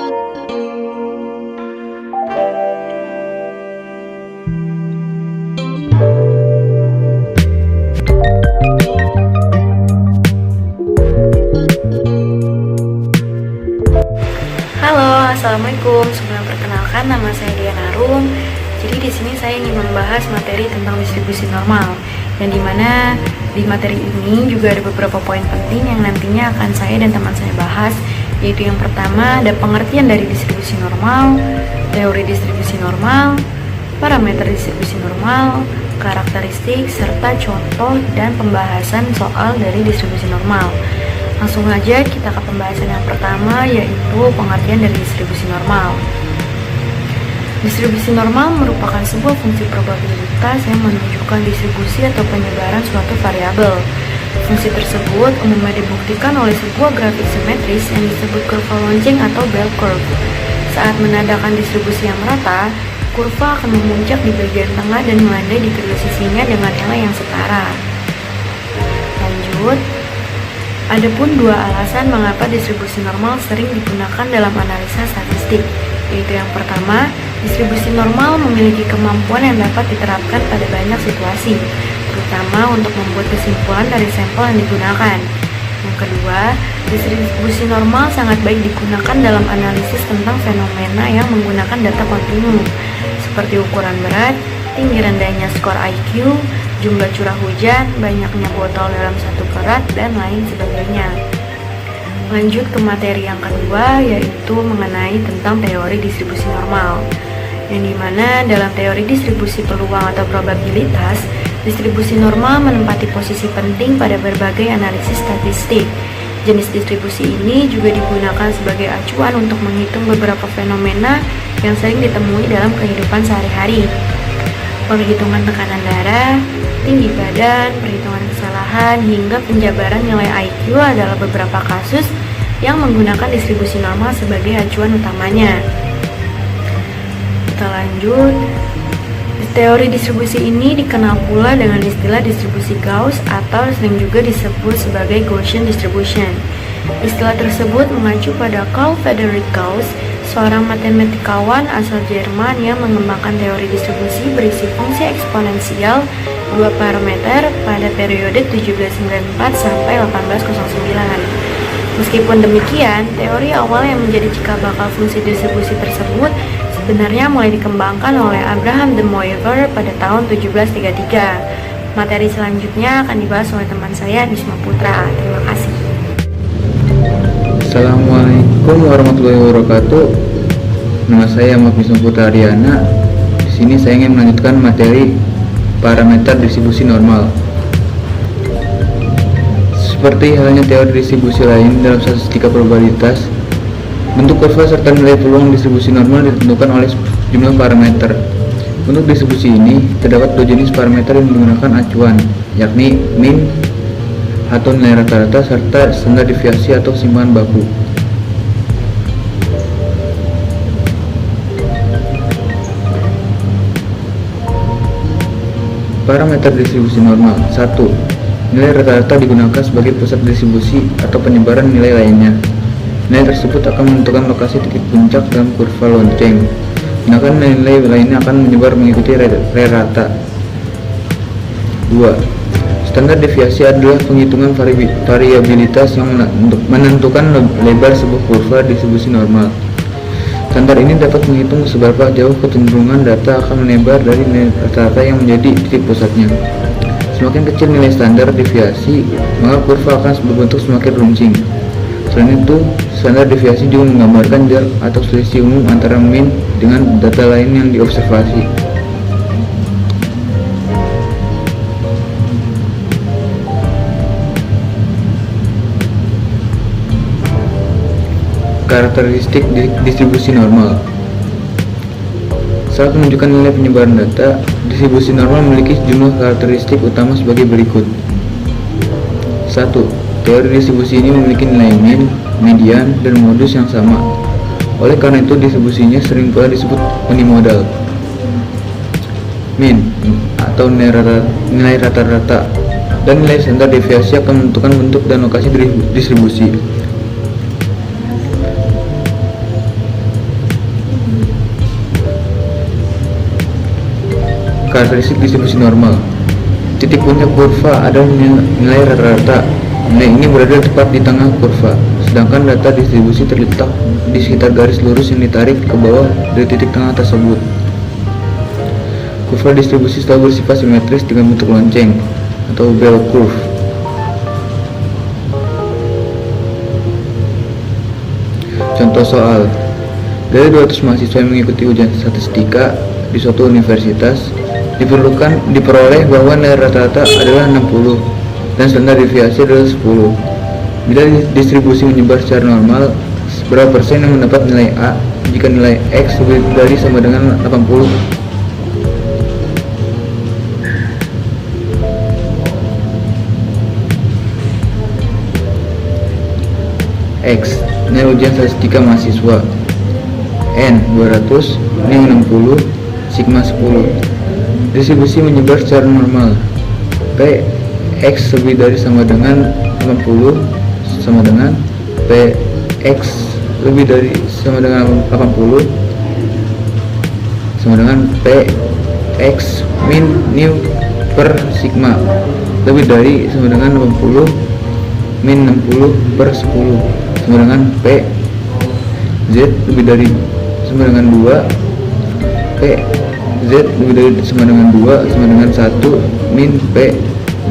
Halo, assalamualaikum. Sebelum perkenalkan, nama saya Dian Arum. Jadi di sini saya ingin membahas materi tentang distribusi normal, yang dimana di materi ini juga ada beberapa poin penting yang nantinya akan saya dan teman saya bahas, yaitu yang pertama ada pengertian dari distribusi normal, teori distribusi normal, parameter distribusi normal, karakteristik, serta contoh dan pembahasan soal dari distribusi normal. Langsung aja kita ke pembahasan yang pertama, yaitu pengertian dari distribusi normal. Distribusi normal merupakan sebuah fungsi probabilitas yang menunjukkan distribusi atau penyebaran suatu variabel. Fungsi tersebut umumnya dibuktikan oleh sebuah grafik simetris yang disebut kurva lonceng atau bell curve. Saat menandakan distribusi yang merata, kurva akan memuncak di bagian tengah dan melandai di kedua sisinya dengan nilai yang setara. Lanjut, adapun dua alasan mengapa distribusi normal sering digunakan dalam analisa statistik, yaitu yang pertama, distribusi normal memiliki kemampuan yang dapat diterapkan pada banyak situasi, terutama untuk membuat kesimpulan dari sampel yang digunakan. Yang kedua, distribusi normal sangat baik digunakan dalam analisis tentang fenomena yang menggunakan data kontinu, seperti ukuran berat, tinggi rendahnya skor IQ, jumlah curah hujan, banyaknya botol dalam satu kerat, dan lain sebagainya. Lanjut ke materi yang kedua, yaitu mengenai tentang teori distribusi normal, yang dimana dalam teori distribusi peluang atau probabilitas, distribusi normal menempati posisi penting pada berbagai analisis statistik. Jenis distribusi ini juga digunakan sebagai acuan untuk menghitung beberapa fenomena yang sering ditemui dalam kehidupan sehari-hari. Penghitungan tekanan darah, tinggi badan, perhitungan kesalahan, hingga penjabaran nilai IQ adalah beberapa kasus yang menggunakan distribusi normal sebagai acuan utamanya. Kita lanjut. Teori distribusi ini dikenal pula dengan istilah distribusi Gauss atau sering juga disebut sebagai Gaussian distribution. Istilah tersebut mengacu pada Carl Friedrich Gauss, seorang matematikawan asal Jerman yang mengembangkan teori distribusi berisi fungsi eksponensial dua parameter pada periode 1794 sampai 1809. Meskipun demikian, teori awal yang menjadi cikal bakal fungsi distribusi tersebut sebenarnya mulai dikembangkan oleh Abraham de Moivre pada tahun 1733. Materi selanjutnya akan dibahas oleh teman saya, Nisma Putra. Terima kasih. Assalamualaikum warahmatullahi wabarakatuh. Nama saya Nisma Putra Ariana. Di sini saya ingin melanjutkan materi parameter distribusi normal. Seperti halnya teori distribusi lain dalam statistika probabilitas, bentuk kurva serta nilai peluang distribusi normal ditentukan oleh jumlah parameter. Untuk distribusi ini, terdapat dua jenis parameter yang menggunakan acuan, yakni mean atau nilai rata-rata serta standar deviasi atau simpangan baku. Parameter distribusi normal. 1. Nilai rata-rata digunakan sebagai pusat distribusi atau penyebaran nilai lainnya. Nilai tersebut akan menentukan lokasi titik puncak dalam kurva lonceng, sedangkan nilai lainnya akan menyebar mengikuti rata. 2. Standar deviasi adalah penghitungan variabilitas yang menentukan lebar sebuah kurva distribusi normal. Standar ini dapat menghitung seberapa jauh kecenderungan data akan melebar dari nilai rata-rata yang menjadi titik pusatnya. Semakin kecil nilai standar deviasi, maka kurva akan berbentuk semakin runcing. Selain itu, standar deviasi juga menggambarkan jarak atau selisih umum antara mean dengan data lain yang diobservasi. Karakteristik distribusi normal. Saat menunjukkan nilai penyebaran data, distribusi normal memiliki sejumlah karakteristik utama sebagai berikut. 1. Teori distribusi ini memiliki nilai mean, median, dan modus yang sama. Oleh karena itu, distribusinya sering pula disebut unimodal. Mean atau nilai rata-rata dan nilai standar deviasi akan menentukan bentuk dan lokasi distribusi. karakteristik distribusi normal. Titik puncak kurva adalah nilai rata-rata. Nilai ini berada tepat di tengah kurva, sedangkan data distribusi terletak di sekitar garis lurus yang ditarik ke bawah dari titik tengah tersebut. Kurva distribusi selalu bersifat simetris dengan bentuk lonceng atau bell curve. Contoh soal, dari 200 mahasiswa yang mengikuti ujian statistika di suatu universitas, diperoleh bahwa nilai rata-rata adalah 60 dan standar deviasi adalah 10. Bila distribusi menyebar secara normal, berapa persen yang mendapat nilai A jika nilai X lebih dari sama dengan 80? X, nilai ujian statistika mahasiswa. N, 200, N 60, sigma 10. Distribusi menyebar secara normal. P, X lebih dari sama dengan 80 sama dengan P, X lebih dari sama dengan 80 sama dengan P, X min nu per sigma lebih dari sama dengan 80 min 60 per 10 sama dengan P, Z lebih dari sama dengan 2, P, Z lebih dari sama dengan 2 sama dengan 1 min P,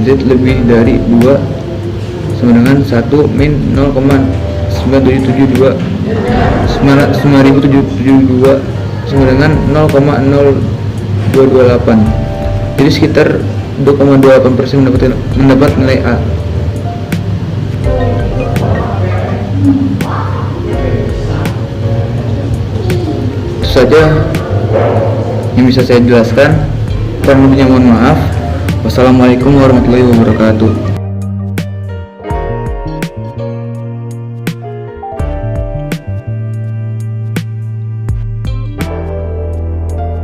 Z lebih dari 2 sama dengan 1 min 0,9772 9772 sama dengan 0,0228. Jadi sekitar 2,28% mendapat nilai A. Itu saja yang bisa saya jelaskan. Kurang lebihnya mohon maaf. Wassalamualaikum warahmatullahi wabarakatuh.